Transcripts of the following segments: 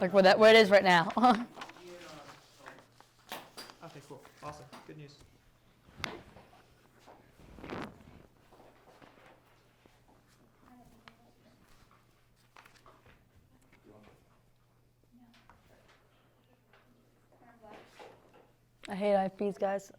like where it is right now. Okay, cool. Awesome. Good news. I hate IFBs, guys.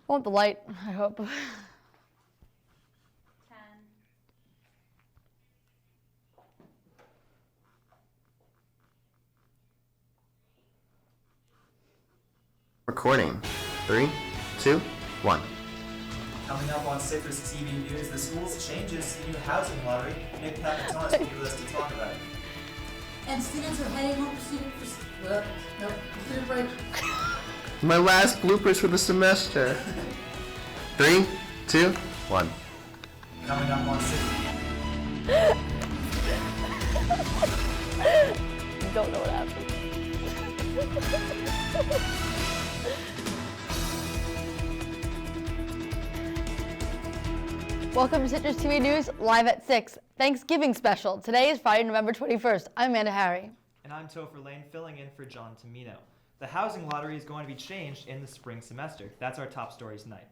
I want the light, I hope. 10. Recording. 3, 2, 1. Coming up on CitrusTV News, the school's changes to new housing lottery. Nick Papatonis will be with us to talk about it. And students are heading home for student break. My last bloopers for the semester. 3, 2, 1. Coming up on Citrus. Don't know what happened. Welcome to CitrusTV News, live at 6. Thanksgiving special. Today is Friday, November 21st. I'm Amanda Harry. And I'm Topher Lane, filling in for John Tummino. The housing lottery is going to be changed in the spring semester. That's our top story tonight.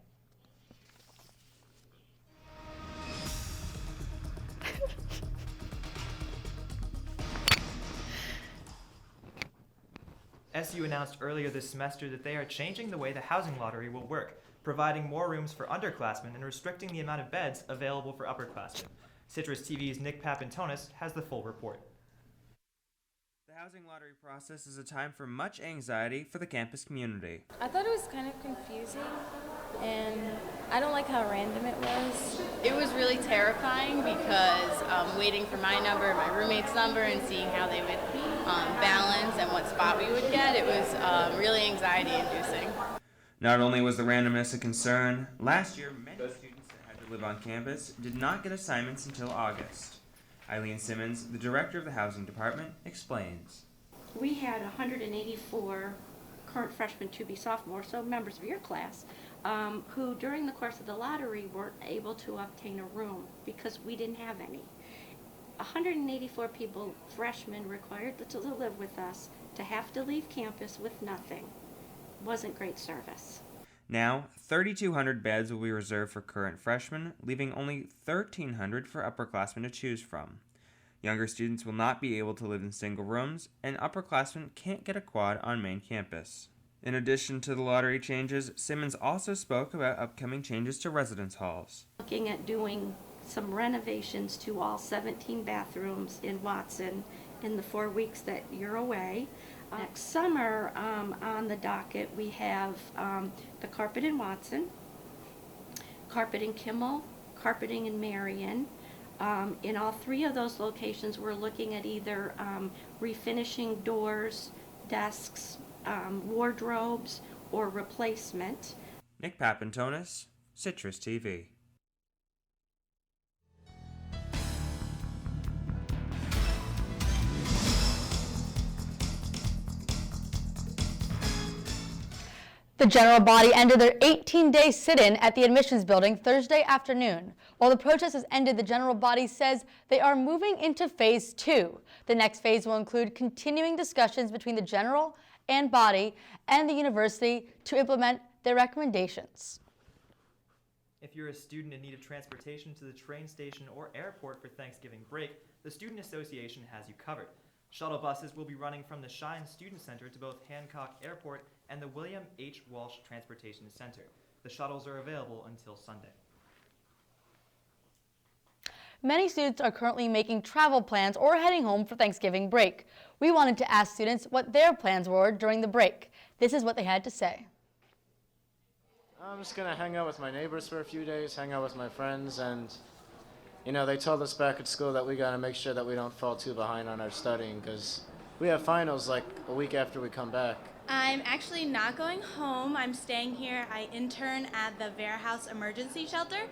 SU announced earlier this semester that they are changing the way the housing lottery will work, providing more rooms for underclassmen and restricting the amount of beds available for upperclassmen. CitrusTV's Nick Papatonis has the full report. The housing lottery process is a time for much anxiety for the campus community. I thought it was kind of confusing, and I don't like how random it was. It was really terrifying because waiting for my number, my roommate's number, and seeing how they would balance and what spot we would get, it was really anxiety-inducing. Not only was the randomness a concern, last year many students that had to live on campus did not get assignments until August. Eileen Simmons, the director of the housing department, explains. We had 184 current freshmen to be sophomores, so members of your class, who during the course of the lottery weren't able to obtain a room because we didn't have any. 184 people, freshmen, required to live with us, to have to leave campus with nothing. Wasn't great service. Now, 3,200 beds will be reserved for current freshmen, leaving only 1,300 for upperclassmen to choose from. Younger students will not be able to live in single rooms, and upperclassmen can't get a quad on main campus. In addition to the lottery changes, Simmons also spoke about upcoming changes to residence halls. Looking at doing some renovations to all 17 bathrooms in Watson in the 4 weeks that you're away. Next summer, on the docket, we have the carpet in Watson, carpet in Kimmel, carpeting in Marion. In all three of those locations, we're looking at either refinishing doors, desks, wardrobes, or replacement. Nick Papatonis, CitrusTV. The general body ended their 18-day sit-in at the admissions building Thursday afternoon. While the protest has ended, the general body says they are moving into phase 2. The next phase will include continuing discussions between the general and body and the university to implement their recommendations. If you're a student in need of transportation to the train station or airport for Thanksgiving break, the Student Association has you covered. Shuttle buses will be running from the Shine Student Center to both Hancock Airport and the William H. Walsh Transportation Center. The shuttles are available until Sunday. Many students are currently making travel plans or heading home for Thanksgiving break. We wanted to ask students what their plans were during the break. This is what they had to say. I'm just going to hang out with my neighbors for a few days, hang out with my friends, and you know, they told us back at school that we got to make sure that we don't fall too behind on our studying because we have finals like a week after we come back. I'm actually not going home. I'm staying here. I intern at the Vera House Emergency Shelter,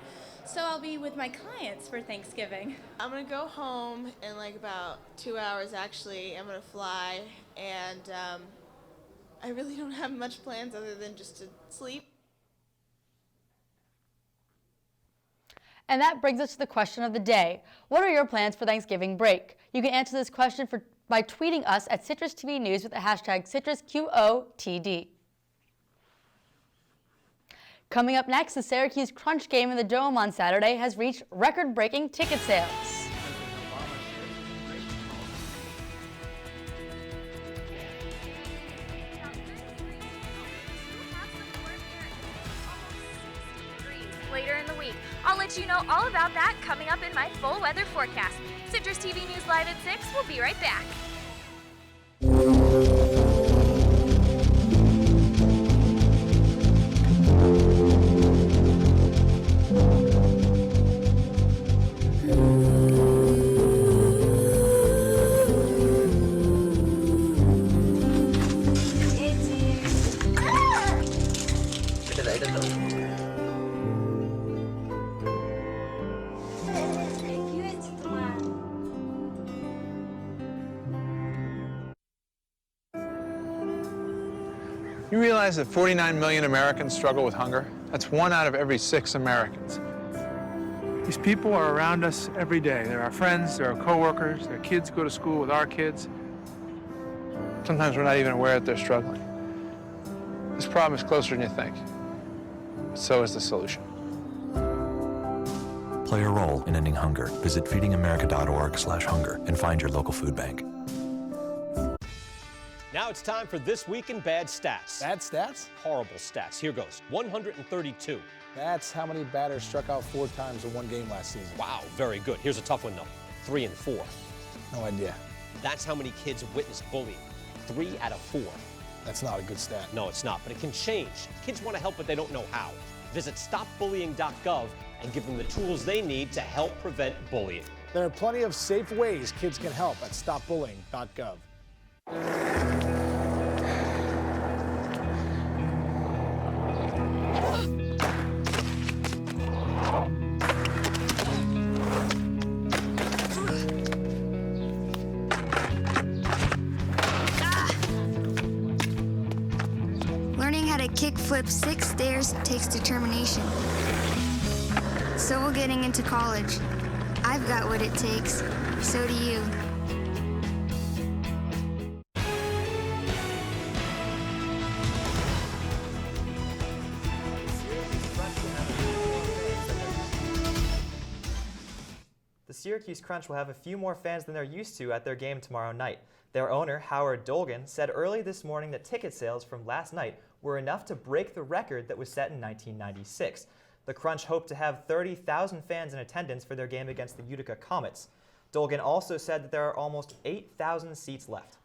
so I'll be with my clients for Thanksgiving. I'm going to go home in like about 2 hours actually. I'm going to fly, and I really don't have much plans other than just to sleep. And that brings us to the question of the day. What are your plans for Thanksgiving break? You can answer this question by tweeting us at CitrusTV News with the hashtag CitrusQOTD. Coming up next, the Syracuse Crunch game in the Dome on Saturday has reached record-breaking ticket sales. Later in the week. I'll let you know all about that coming up in my full weather forecast. Citrus TV News Live at 6. We'll be right back. You realize that 49 million Americans struggle with hunger? That's 1 out of every 6 Americans. These people are around us every day. They're our friends, they're our coworkers, their kids go to school with our kids. Sometimes we're not even aware that they're struggling. This problem is closer than you think. So is the solution. Play a role in ending hunger. Visit feedingamerica.org/hunger and find your local food bank. Now it's time for This Week in Bad Stats. Bad stats? Horrible stats. Here goes. 132. That's how many batters struck out 4 times in one game last season. Wow, very good. Here's a tough one, though. 3 and 4. No idea. That's how many kids witness bullying. 3 out of 4. That's not a good stat. No, it's not, but it can change. Kids want to help, but they don't know how. Visit stopbullying.gov and give them the tools they need to help prevent bullying. There are plenty of safe ways kids can help at stopbullying.gov. Learning how to kickflip 6 stairs takes determination. So will getting into college. I've got what it takes. So do you. The Syracuse Crunch will have a few more fans than they're used to at their game tomorrow night. Their owner, Howard Dolgan, said early this morning that ticket sales from last night were enough to break the record that was set in 1996. The Crunch hoped to have 30,000 fans in attendance for their game against the Utica Comets. Dolgan also said that there are almost 8,000 seats left.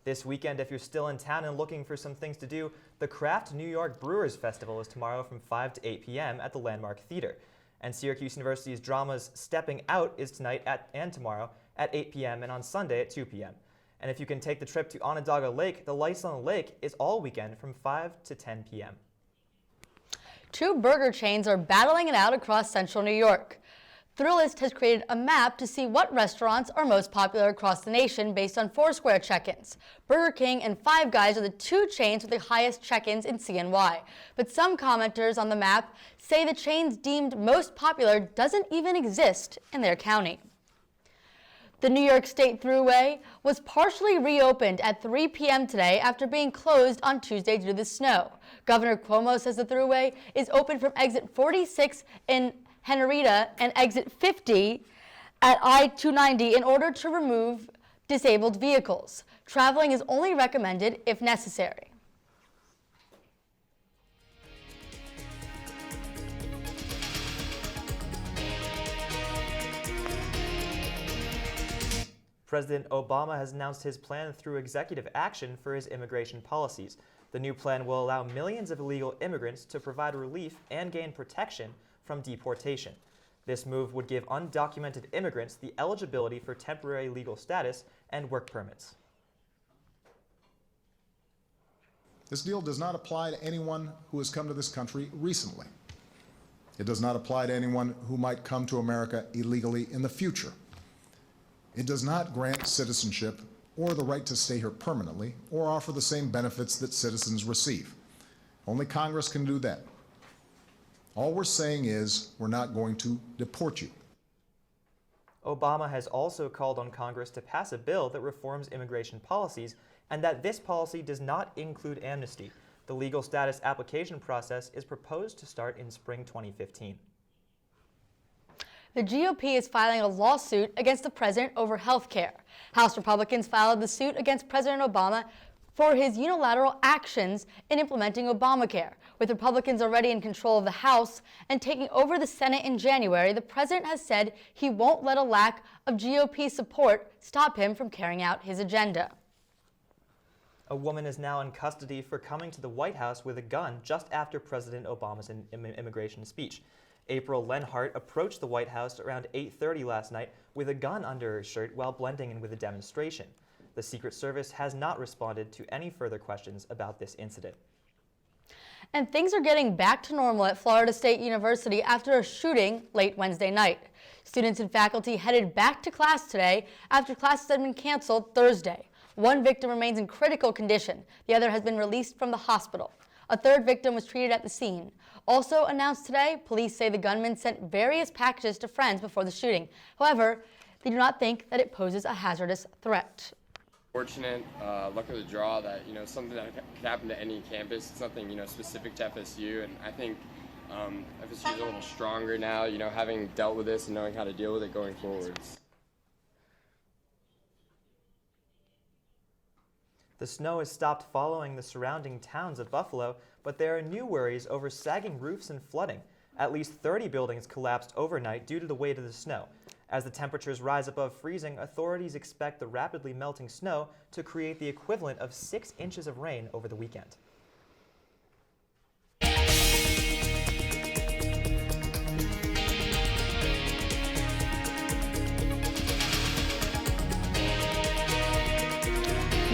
This weekend, if you're still in town and looking for some things to do, the Craft New York Brewers Festival is tomorrow from 5 to 8 p.m. at the Landmark Theater. And Syracuse University's drama's Stepping Out is tonight and tomorrow at 8 p.m. and on Sunday at 2 p.m. And if you can take the trip to Onondaga Lake, the Lights on the Lake is all weekend from 5 to 10 p.m. 2 burger chains are battling it out across central New York. Thrillist has created a map to see what restaurants are most popular across the nation based on Foursquare check-ins. Burger King and Five Guys are the 2 chains with the highest check-ins in CNY. But some commenters on the map say the chains deemed most popular doesn't even exist in their county. The New York State Thruway was partially reopened at 3 p.m. today after being closed on Tuesday due to the snow. Governor Cuomo says the Thruway is open from exit 46 in Henrietta and exit 50 at I-290 in order to remove disabled vehicles. Traveling is only recommended if necessary. President Obama has announced his plan through executive action for his immigration policies. The new plan will allow millions of illegal immigrants to provide relief and gain protection from deportation. This move would give undocumented immigrants the eligibility for temporary legal status and work permits. This deal does not apply to anyone who has come to this country recently. It does not apply to anyone who might come to America illegally in the future. It does not grant citizenship or the right to stay here permanently, or offer the same benefits that citizens receive. Only Congress can do that. All we're saying is we're not going to deport you. Obama has also called on Congress to pass a bill that reforms immigration policies and that this policy does not include amnesty. The legal status application process is proposed to start in spring 2015. The GOP is filing a lawsuit against the president over health care. House Republicans filed the suit against President Obama for his unilateral actions in implementing Obamacare. With Republicans already in control of the House and taking over the Senate in January, the president has said he won't let a lack of GOP support stop him from carrying out his agenda. A woman is now in custody for coming to the White House with a gun just after President Obama's immigration speech. April Lenhart approached the White House around 8:30 last night with a gun under her shirt while blending in with a demonstration. The Secret Service has not responded to any further questions about this incident. And things are getting back to normal at Florida State University after a shooting late Wednesday night. Students and faculty headed back to class today after classes had been canceled Thursday. One victim remains in critical condition. The other has been released from the hospital. A third victim was treated at the scene. Also announced today, police say the gunman sent various packages to friends before the shooting. However, they do not think that it poses a hazardous threat. Fortunate, luck of the draw that, something that could happen to any campus. It's nothing, specific to FSU, and I think FSU is a little stronger now, having dealt with this and knowing how to deal with it going forwards. The snow has stopped following the surrounding towns of Buffalo, but there are new worries over sagging roofs and flooding. At least 30 buildings collapsed overnight due to the weight of the snow. As the temperatures rise above freezing, authorities expect the rapidly melting snow to create the equivalent of 6 inches of rain over the weekend.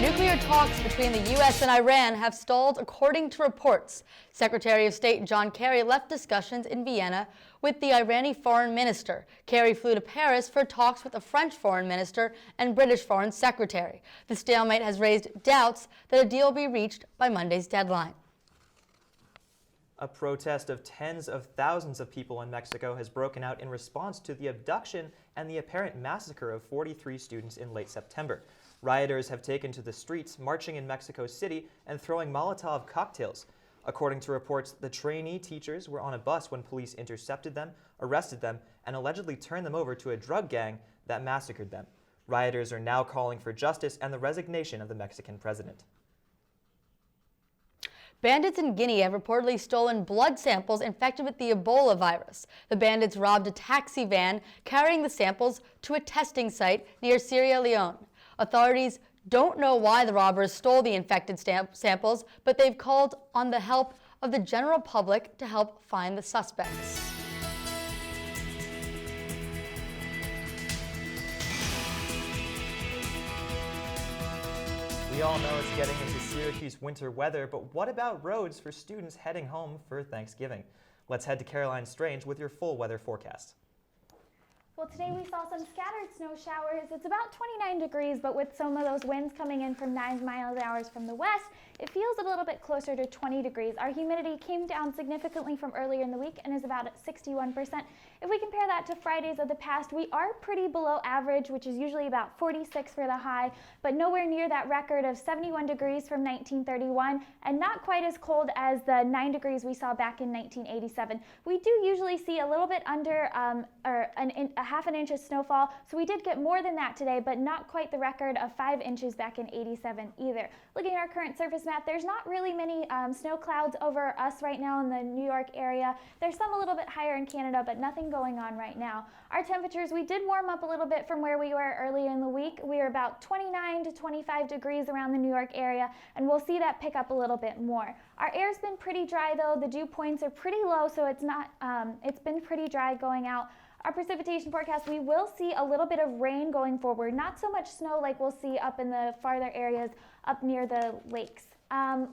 Nuclear talks between the U.S. and Iran have stalled according to reports. Secretary of State John Kerry left discussions in Vienna with the Irani foreign minister. Kerry flew to Paris for talks with the French foreign minister and British foreign secretary. The stalemate has raised doubts that a deal will be reached by Monday's deadline. A protest of tens of thousands of people in Mexico has broken out in response to the abduction and the apparent massacre of 43 students in late September. Rioters have taken to the streets, marching in Mexico City and throwing Molotov cocktails. According to reports, the trainee teachers were on a bus when police intercepted them, arrested them, and allegedly turned them over to a drug gang that massacred them. Rioters are now calling for justice and the resignation of the Mexican president. Bandits in Guinea have reportedly stolen blood samples infected with the Ebola virus. The bandits robbed a taxi van carrying the samples to a testing site near Sierra Leone. Authorities don't know why the robbers stole the infected samples, but they've called on the help of the general public to help find the suspects. We all know it's getting into Syracuse winter weather, but what about roads for students heading home for Thanksgiving? Let's head to Caroline Strange with your full weather forecast. Well, today we saw some scattered snow showers. It's about 29 degrees, but with some of those winds coming in from 9 miles an hour from the west, it feels a little bit closer to 20 degrees. Our humidity came down significantly from earlier in the week and is about at 61%. If we compare that to Fridays of the past, we are pretty below average, which is usually about 46 for the high, but nowhere near that record of 71 degrees from 1931, and not quite as cold as the 9 degrees we saw back in 1987. We do usually see a little bit under a half an inch of snowfall, so we did get more than that today, but not quite the record of 5 inches back in 87 either. Looking at our current surface map, there's not really many snow clouds over us right now in the New York area. There's some a little bit higher in Canada, but nothing going on right now. Our temperatures, we did warm up a little bit from where we were earlier in the week. We were about 29 to 25 degrees around the New York area, and we'll see that pick up a little bit more. Our air's been pretty dry though. The dew points are pretty low, so it's been pretty dry going out. Our precipitation forecast, we will see a little bit of rain going forward, not so much snow like we'll see up in the farther areas up near the lakes.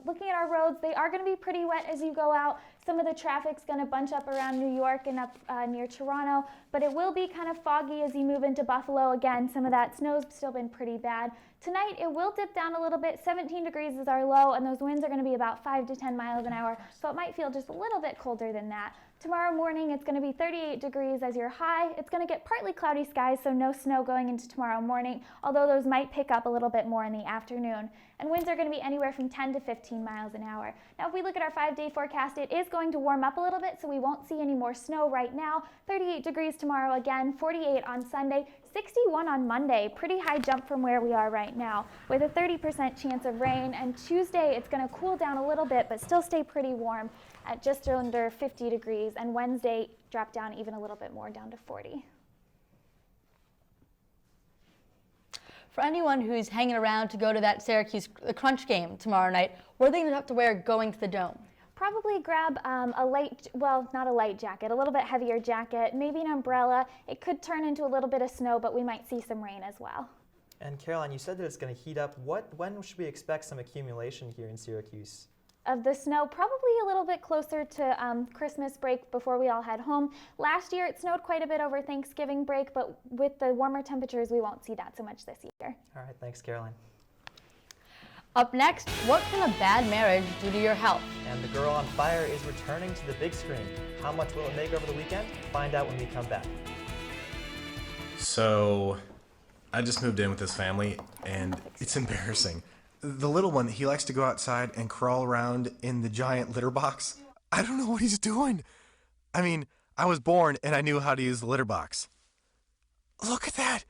Looking at our roads, they are going to be pretty wet as you go out. Some of the traffic's going to bunch up around New York and up near Toronto, but it will be kind of foggy as you move into Buffalo. Again, some of that snow's still been pretty bad. Tonight, it will dip down a little bit. 17 degrees is our low, and those winds are going to be about 5 to 10 miles an hour, so it might feel just a little bit colder than that. Tomorrow morning, it's going to be 38 degrees as your high. It's going to get partly cloudy skies, so no snow going into tomorrow morning, although those might pick up a little bit more in the afternoon. And winds are going to be anywhere from 10 to 15 miles an hour. Now, if we look at our 5-day forecast, it is going to warm up a little bit, so we won't see any more snow right now. 38 degrees tomorrow again, 48 on Sunday, 61 on Monday. Pretty high jump from where we are right now, with a 30% chance of rain. And Tuesday, it's going to cool down a little bit, but still stay pretty warm at just under 50 degrees. And Wednesday, drop down even a little bit more, down to 40. For anyone who's hanging around to go to that Syracuse Crunch game tomorrow night, what are they going to have to wear going to the Dome? Probably grab a light, well, not a light jacket, a little bit heavier jacket, maybe an umbrella. It could turn into a little bit of snow, but we might see some rain as well. And Caroline, you said that it's going to heat up. When should we expect some accumulation here in Syracuse? Of the snow, probably a little bit closer to Christmas break before we all head home. Last year it snowed quite a bit over Thanksgiving break, but with the warmer temperatures we won't see that so much this year. All right, thanks Caroline. Up next, what can a bad marriage do to your health? And The Girl on Fire is returning to the big screen. How much will it make over the weekend? Find out when we come back. So, I just moved in with this family, and it's embarrassing. The little one, he likes to go outside and crawl around in the giant litter box. I don't know what he's doing. I mean, I was born and I knew how to use the litter box. Look at that.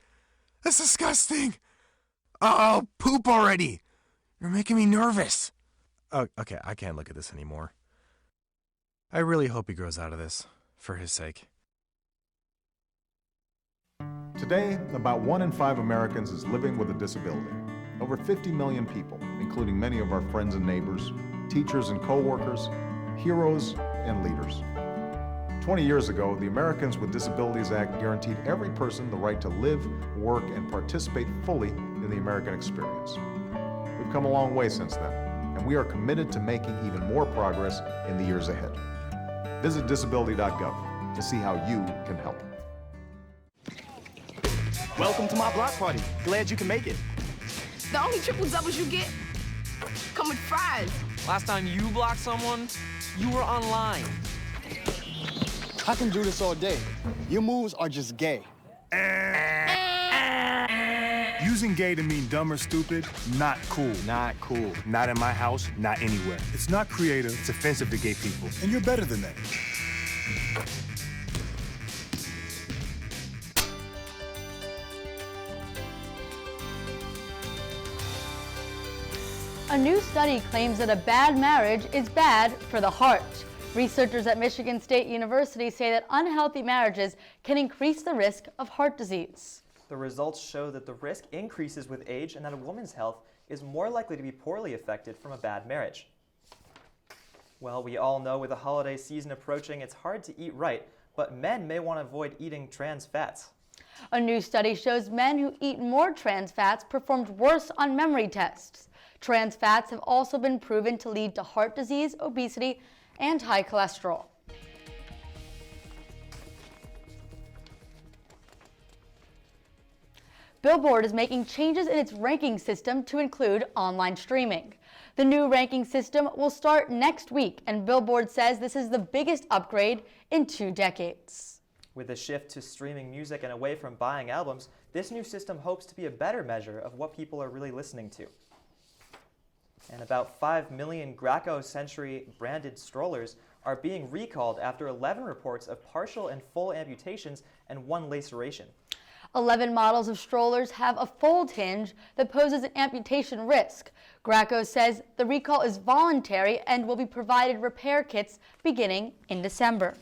That's disgusting. Oh, poop already. You're making me nervous. Oh, okay, I can't look at this anymore. I really hope he grows out of this, for his sake. Today, about 1 in 5 Americans is living with a disability. Over 50 million people, including many of our friends and neighbors, teachers and co-workers, heroes and leaders. 20 years ago, the Americans with Disabilities Act guaranteed every person the right to live, work, and participate fully in the American experience. We've come a long way since then, and we are committed to making even more progress in the years ahead. Visit disability.gov to see how you can help. Welcome to my block party. Glad you can make it. The only triple doubles you get come with fries. Last time you blocked someone, you were online. I can do this all day. Your moves are just gay. Using gay to mean dumb or stupid, not cool. Not cool. Not in my house, not anywhere. It's not creative, it's offensive to gay people. And you're better than that. A new study claims that a bad marriage is bad for the heart. Researchers at Michigan State University say that unhealthy marriages can increase the risk of heart disease. The results show that the risk increases with age and that a woman's health is more likely to be poorly affected from a bad marriage. Well, we all know with the holiday season approaching, it's hard to eat right, but men may want to avoid eating trans fats. A new study shows men who eat more trans fats performed worse on memory tests. Trans fats have also been proven to lead to heart disease, obesity, and high cholesterol. Billboard is making changes in its ranking system to include online streaming. The new ranking system will start next week, and Billboard says this is the biggest upgrade in 2 decades. With a shift to streaming music and away from buying albums, this new system hopes to be a better measure of what people are really listening to. And about 5 million Graco-Century branded strollers are being recalled after 11 reports of partial and full amputations and 1 laceration. 11 models of strollers have a fold hinge that poses an amputation risk. Graco says the recall is voluntary and will be provided repair kits beginning in December.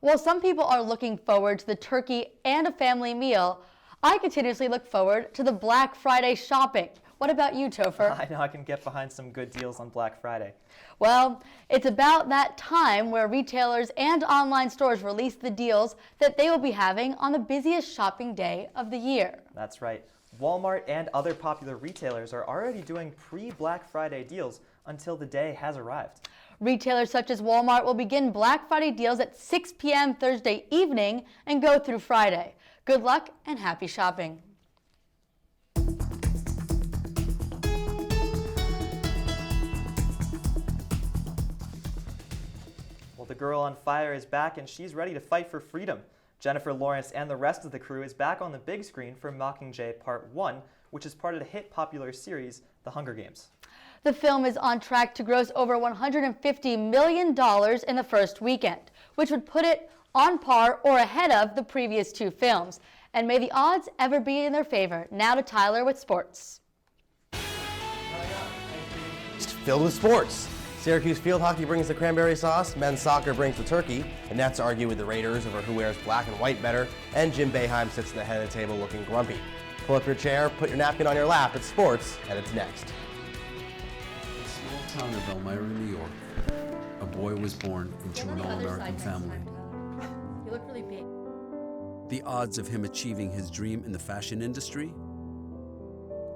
While some people are looking forward to the turkey and a family meal, I continuously look forward to the Black Friday shopping. What about you, Topher? I know I can get behind some good deals on Black Friday. Well, it's about that time where retailers and online stores release the deals that they will be having on the busiest shopping day of the year. That's right. Walmart and other popular retailers are already doing pre-Black Friday deals until the day has arrived. Retailers such as Walmart will begin Black Friday deals at 6 p.m. Thursday evening and go through Friday. Good luck and happy shopping. Well, the girl on fire is back and she's ready to fight for freedom. Jennifer Lawrence and the rest of the crew is back on the big screen for Mockingjay Part 1, which is part of the hit popular series, The Hunger Games. The film is on track to gross over $150 million in the first weekend, which would put it on par or ahead of the previous two films. And may the odds ever be in their favor. Now to Tyler with sports. It's filled with sports. Syracuse field hockey brings the cranberry sauce, men's soccer brings the turkey, the Nets argue with the Raiders over who wears black and white better, and Jim Boeheim sits at the head of the table looking grumpy. Pull up your chair, put your napkin on your lap, it's sports, and it's next. In the small town of Elmira, New York, a boy was born into an all-American family. You look really big. The odds of him achieving his dream in the fashion industry?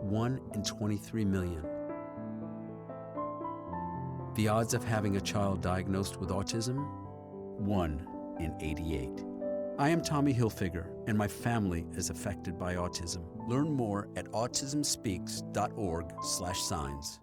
1 in 23 million. The odds of having a child diagnosed with autism? 1 in 88. I am Tommy Hilfiger, and my family is affected by autism. Learn more at autismspeaks.org/signs.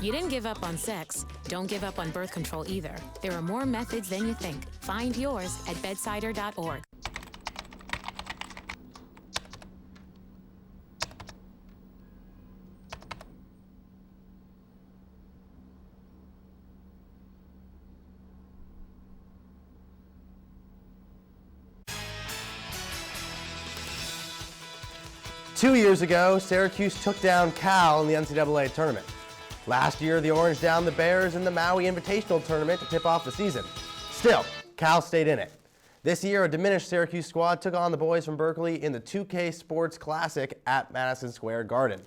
You didn't give up on sex. Don't give up on birth control either. There are more methods than you think. Find yours at bedsider.org. Two years ago, Syracuse took down Cal in the NCAA tournament. Last year, the Orange downed the Bears in the Maui Invitational Tournament to tip off the season. Still, Cal stayed in it. This year, a diminished Syracuse squad took on the boys from Berkeley in the 2K Sports Classic at Madison Square Garden.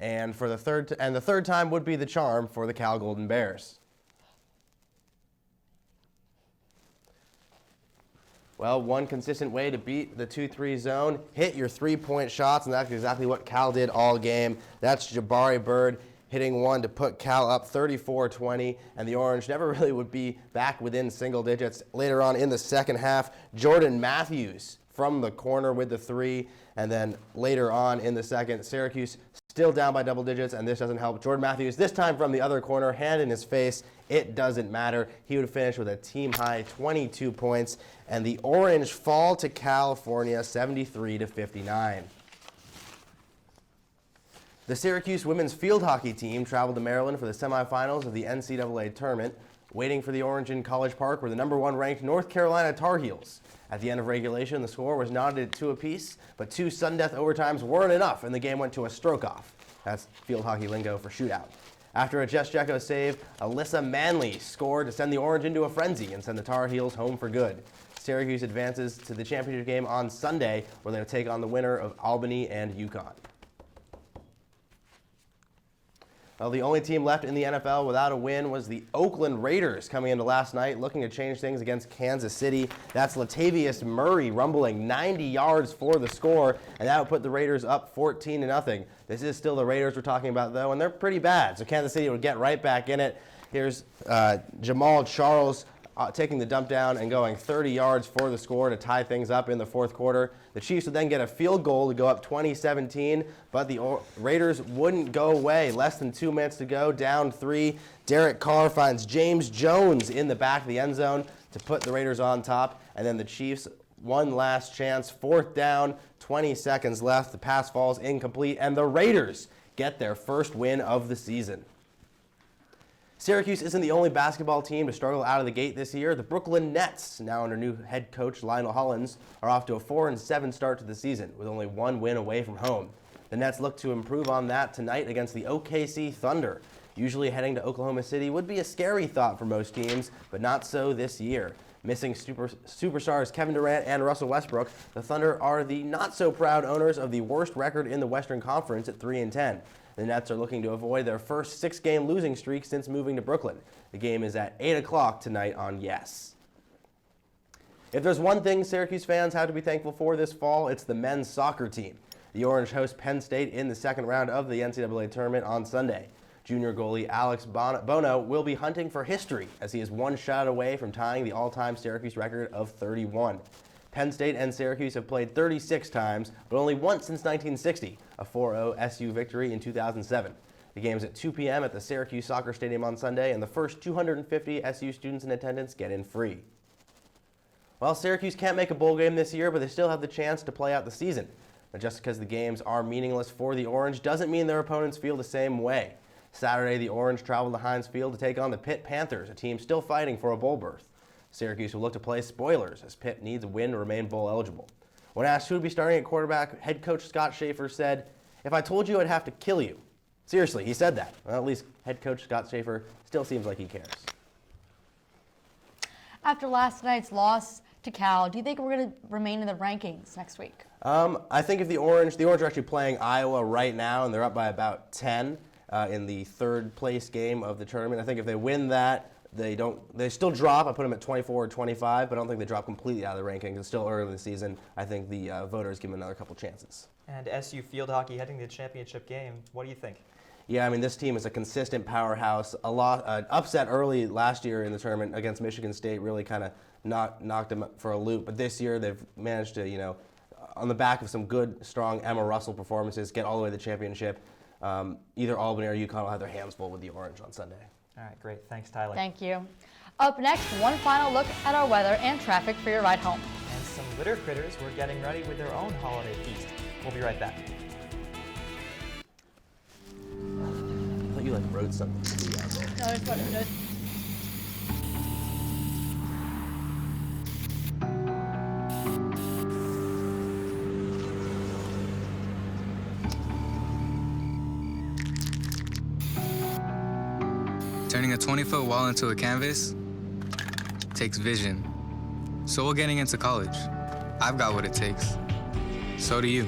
And the third time would be the charm for the Cal Golden Bears. Well, one consistent way to beat the 2-3 zone, hit your three-point shots, and that's exactly what Cal did all game. That's Jabari Bird hitting one to put Cal up 34-20, and the Orange never really would be back within single digits. Later on in the second half, Jordan Matthews from the corner with the three, and then later on in the second, Syracuse still down by double digits, and this doesn't help. Jordan Matthews, this time from the other corner, hand in his face. It doesn't matter. He would finish with a team-high 22 points, and the Orange fall to California 73-59. The Syracuse women's field hockey team traveled to Maryland for the semifinals of the NCAA tournament. Waiting for the Orange in College Park were the #1 ranked North Carolina Tar Heels. At the end of regulation, the score was knotted at 2 apiece, but 2 sudden death overtimes weren't enough, and the game went to a stroke-off. That's field hockey lingo for shootout. After a Jess Jecko save, Alyssa Manley scored to send the Orange into a frenzy and send the Tar Heels home for good. Syracuse advances to the championship game on Sunday, where they'll take on the winner of Albany and UConn. Well, the only team left in the NFL without a win was the Oakland Raiders, coming into last night looking to change things against Kansas City. That's Latavius Murray rumbling 90 yards for the score, and that would put the Raiders up 14-0. This is still the Raiders we're talking about, though, and they're pretty bad, so Kansas City would get right back in it. Here's Jamal Charles taking the dump down and going 30 yards for the score to tie things up in the fourth quarter. The Chiefs would then get a field goal to go up 20-17, but the Raiders wouldn't go away. Less than 2 minutes to go, down 3. Derek Carr finds James Jones in the back of the end zone to put the Raiders on top, and then the Chiefs, one last chance, 4th down, 20 seconds left. The pass falls incomplete, and the Raiders get their first win of the season. Syracuse isn't the only basketball team to struggle out of the gate this year. The Brooklyn Nets, now under new head coach Lionel Hollins, are off to a 4-7 start to the season with only one win away from home. The Nets look to improve on that tonight against the OKC Thunder. Usually heading to Oklahoma City would be a scary thought for most teams, but not so this year. Missing superstars Kevin Durant and Russell Westbrook, the Thunder are the not-so-proud owners of the worst record in the Western Conference at 3-10. The Nets are looking to avoid their first 6-game losing streak since moving to Brooklyn. The game is at 8 o'clock tonight on Yes. If there's one thing Syracuse fans have to be thankful for this fall, it's the men's soccer team. The Orange host Penn State in the second round of the NCAA tournament on Sunday. Junior goalie Alex Bono will be hunting for history as he is one shot away from tying the all-time Syracuse record of 31. Penn State and Syracuse have played 36 times, but only once since 1960, a 4-0 SU victory in 2007. The game is at 2 p.m. at the Syracuse Soccer Stadium on Sunday, and the first 250 SU students in attendance get in free. Well, Syracuse can't make a bowl game this year, but they still have the chance to play out the season. Now, just because the games are meaningless for the Orange doesn't mean their opponents feel the same way. Saturday, the Orange traveled to Heinz Field to take on the Pitt Panthers, a team still fighting for a bowl berth. Syracuse will look to play spoilers as Pitt needs a win to remain bowl eligible. When asked who would be starting at quarterback, head coach Scott Schaefer said, "If I told you, I'd have to kill you." Seriously, he said that. Well, at least head coach Scott Schaefer still seems like he cares. After last night's loss to Cal, do you think we're going to remain in the rankings next week? I think if the Orange are actually playing Iowa right now, and they're up by about 10 in the third place game of the tournament. I think if they win that, they still drop. I put them at 24 or 25, but I don't think they drop completely out of the rankings. It's still early in the season. I think the voters give them another couple chances. And SU field hockey heading to the championship game. What do you think? Yeah, I mean, this team is a consistent powerhouse. Upset early last year in the tournament against Michigan State really kind of knocked them for a loop. But this year they've managed to, on the back of some good, strong Emma Russell performances, get all the way to the championship. Either Albany or UConn will have their hands full with the Orange on Sunday. All right, great. Thanks, Tyler. Thank you. Up next, one final look at our weather and traffic for your ride home. And some litter critters were getting ready with their own holiday feast. We'll be right back. I thought you wrote something to me out there. No, it's what it is. Turning a 20-foot wall into a canvas takes vision. So will getting into college. I've got what it takes. So do you.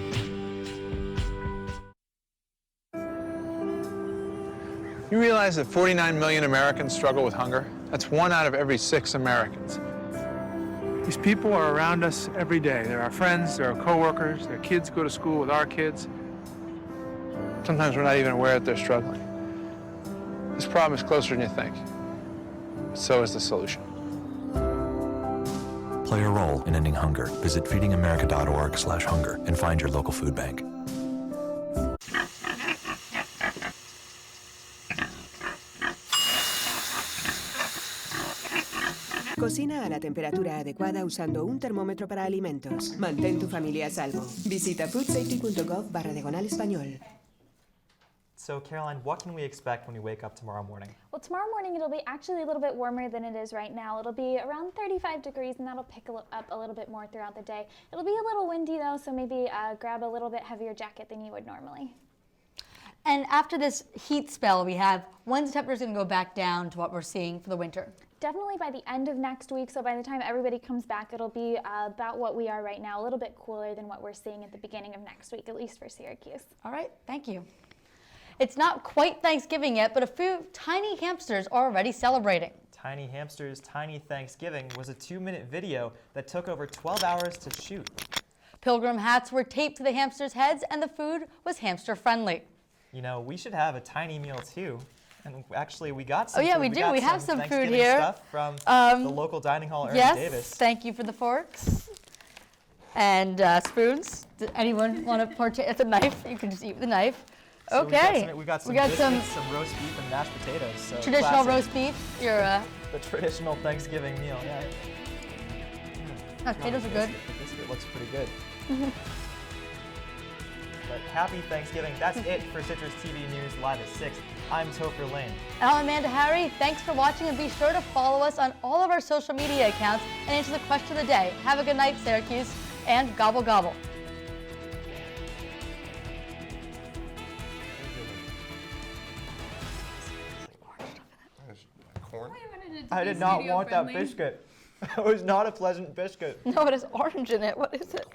You realize that 49 million Americans struggle with hunger? That's 1 out of every 6 Americans. These people are around us every day. They're our friends, they're our coworkers, their kids go to school with our kids. Sometimes we're not even aware that they're struggling. This problem is closer than you think. So is the solution. Play a role in ending hunger. Visit feedingamerica.org/hunger and find your local food bank. Cocina a la temperatura adecuada usando un termómetro para alimentos. Mantén tu familia a salvo. Visita foodsafety.gov/español. So, Caroline, what can we expect when we wake up tomorrow morning? Well, tomorrow morning it'll be actually a little bit warmer than it is right now. It'll be around 35 degrees, and that'll pick up a little bit more throughout the day. It'll be a little windy, though, so maybe grab a little bit heavier jacket than you would normally. And after this heat spell we have, when's the temperature going to go back down to what we're seeing for the winter? Definitely by the end of next week, so by the time everybody comes back, it'll be about what we are right now, a little bit cooler than what we're seeing at the beginning of next week, at least for Syracuse. All right, thank you. It's not quite Thanksgiving yet, but a few tiny hamsters are already celebrating. Tiny Hamsters' Tiny Thanksgiving was a 2-minute video that took over 12 hours to shoot. Pilgrim hats were taped to the hamsters' heads, and the food was hamster-friendly. You know, we should have a tiny meal too. And actually, we got some. Oh yeah, food. we do. We have some food Thanksgiving here. Stuff from the local dining hall, Ernie Davis. Yes, thank you for the forks and spoons. Does anyone want to partake? It's a knife. You can just eat with the knife. So okay. We got some roast beef and mashed potatoes. So traditional classic. roast beef. The traditional Thanksgiving meal. Yeah. Potatoes are good. The biscuit looks pretty good. But happy Thanksgiving. That's it for Citrus TV News Live at 6. I'm Topher Lane. And I'm Amanda Harry. Thanks for watching, and be sure to follow us on all of our social media accounts and answer the question of the day. Have a good night, Syracuse, and gobble gobble. Corn? I did not want that biscuit. It was not a pleasant biscuit. No, it has orange in it. What is it?